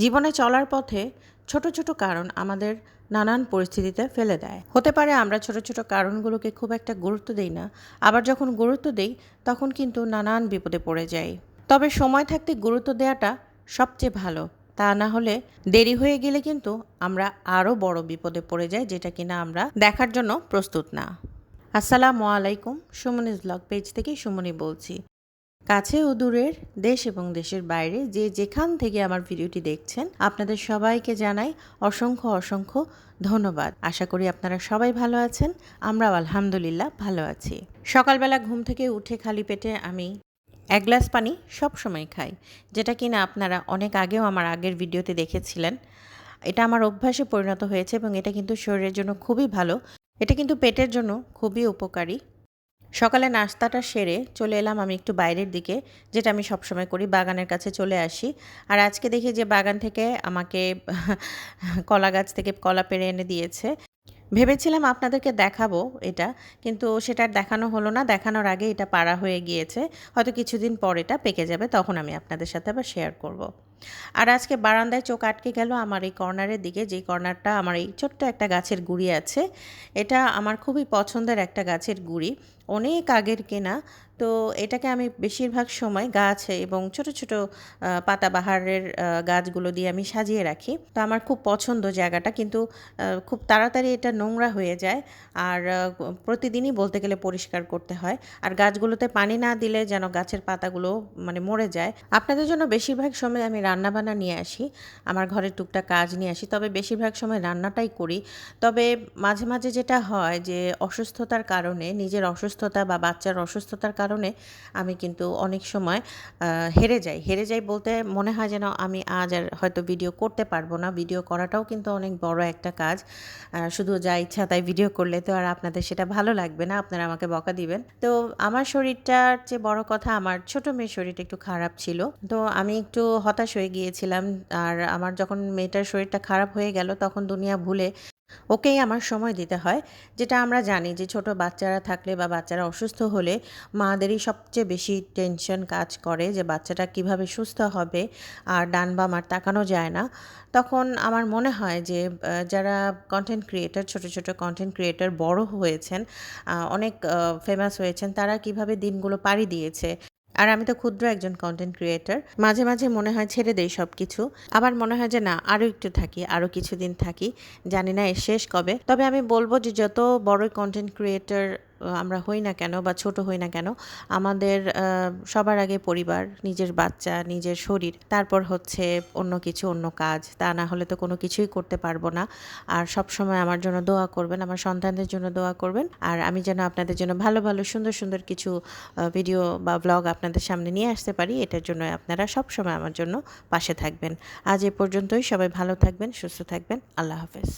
জীবনে চলার পথে ছোট ছোট কারণ আমাদের নানান পরিস্থিতিতে ফেলে দেয়। হতে পারে আমরা ছোট ছোট কারণগুলোকে খুব একটা গুরুত্ব দেই না, আবার যখন গুরুত্ব দেই তখন কিন্তু নানান বিপদে পড়ে যাই। তবে সময় থাকতে গুরুত্ব দেওয়াটা সবচেয়ে ভালো। তা না হলে দেরি হয়ে গেলে কিন্তু আমরা আরও বড় বিপদে পড়ে যাই, যেটা কিনা আমরা দেখার জন্য প্রস্তুত না। আসসালামু আলাইকুম, সুমনিজ ব্লগ পেজ থেকে সুমনি বলছি। কাছে ও দূরের, দেশ এবং দেশের বাইরে যে যেখান থেকে আমার ভিডিওটি দেখছেন, আপনাদের সবাইকে জানাই অসংখ্য অসংখ্য ধন্যবাদ। আশা করি আপনারা সবাই ভালো আছেন। আমরাও আলহামদুলিল্লাহ ভালো আছি। সকালবেলা ঘুম থেকে উঠে খালি পেটে আমি এক গ্লাস পানি সবসময় খাই, যেটা কিনা আপনারা অনেক আগেও আমার আগের ভিডিওতে দেখেছিলেন। এটা আমার অভ্যাসে পরিণত হয়েছে এবং এটা কিন্তু শরীরের জন্য খুবই ভালো। এটা কিন্তু পেটের জন্য খুবই উপকারী। সকালে নাস্তাটা সেরে চলে এলাম আমি একটু বাইরের দিকে, যেটা আমি সবসময় করি, বাগানের কাছে চলে আসি। আর আজকে দেখি যে বাগান থেকে আমাকে কলা গাছ থেকে কলা পেড়ে এনে দিয়েছে। ভেবেছিলাম আপনাদেরকে দেখাবো এটা, কিন্তু সেটা আর দেখানো হলো না। দেখানোর আগে এটা পাড়া হয়ে গিয়েছে, হয়তো কিছুদিন পর এটা পেকে যাবে, তখন আমি আপনাদের সাথে আবার শেয়ার করব। আর আজকে বারান্দায় চোখ আটকে গেল আমার এই কর্নারের দিকে, যে কর্নারটা আমার এই ছোট্ট একটা গাছের গুঁড়ি আছে। এটা আমার খুবই পছন্দের একটা গাছের গুঁড়ি, অনেক আগের কেনা। তো এটাকে আমি বেশিরভাগ সময় গাছ এবং ছোট ছোট পাতাবাহারের গাছগুলো দিয়ে আমি সাজিয়ে রাখি। তো আমার খুব পছন্দ জায়গাটা, কিন্তু খুব তাড়াতাড়ি এটা নোংরা হয়ে যায়। আর প্রতিদিনই বলতে গেলে পরিষ্কার করতে হয়। আর গাছগুলোতে পানি না দিলে যেন গাছের পাতাগুলো মানে মরে যায়। আপনাদের জন্য বেশিরভাগ সময় আমি রান্নাবান্না নিয়ে আসি, আমার ঘরের টুকটাক কাজ নিয়ে আসি, তবে বেশিরভাগ সময় রান্নাটাই করি। তবে মাঝে মাঝে যেটা হয় যে অসুস্থতার কারণে, নিজের অসুস্থতা বা বাচ্চার অসুস্থতার কারণে আমি কিন্তু অনেক সময় হেরে যাই বলতে মনে হয় যেন আমি আজ আর হয়তো ভিডিও করতে পারবো না। ভিডিও করাটাও কিন্তু অনেক বড় একটা কাজ। শুধু যা ইচ্ছা তাই ভিডিও করলে তো আর আপনাদের সেটা ভালো লাগবে না, আপনারা আমাকে বকা দিবেন। তো আমার শরীরটার চেয়ে বড় কথা, আমার ছোট মেয়ের শরীরটা একটু খারাপ ছিল। তো আমি একটু হতাশ হয়ে গিয়েছিলাম। আর আমার যখন মেয়েটার শরীরটা খারাপ হয়ে গেল, তখন দুনিয়া ভুলে ওকেই আমার সময় দিতে হয়। যেটা আমরা জানি যে ছোট বাচ্চারা থাকলে বা বাচ্চারা অসুস্থ হলে মাদেরই সবচেয়ে বেশি টেনশন কাজ করে যে বাচ্চাটা কিভাবে সুস্থ হবে, আর ডান বাম আর তাকানো যায় না। তখন আমার মনে হয় যে যারা কন্টেন্ট ক্রিয়েটর, ছোট ছোট কন্টেন্ট ক্রিয়েটর বড় হয়েছেন, অনেক ফেমাস হয়েছেন, তারা কিভাবে দিনগুলো পাড়ি দিয়েছে। আর আমি তো ক্ষুদ্র একজন কন্টেন্ট ক্রিয়েটর। মাঝে মাঝে মনে হয় ছেড়ে দেই সব কিছু, আবার মনে হয় যে না, আরও একটু থাকি, আরও কিছুদিন থাকি, জানি না এর শেষ কবে। তবে আমি বলবো যে যত বড়ই কন্টেন্ট ক্রিয়েটর আমরা হই না কেন বা ছোট হই না কেন, আমাদের সবার আগে পরিবার, নিজের বাচ্চা, নিজের শরীর, তারপর হচ্ছে অন্য কিছু, অন্য কাজ। তা না হলে তো কোনো কিছুই করতে পারবো না। আর সব সময় আমার জন্য দোয়া করবেন, আমার সন্তানদের জন্য দোয়া করবেন। আর আমি যেন আপনাদের জন্য ভালো ভালো সুন্দর সুন্দর কিছু ভিডিও বা ব্লগ আপনাদের সামনে নিয়ে আসতে পারি, এটার জন্য আপনারা সব সময় আমার জন্য পাশে থাকবেন। আজ এ পর্যন্তই। সবাই ভালো থাকবেন, সুস্থ থাকবেন। আল্লাহ হাফেজ।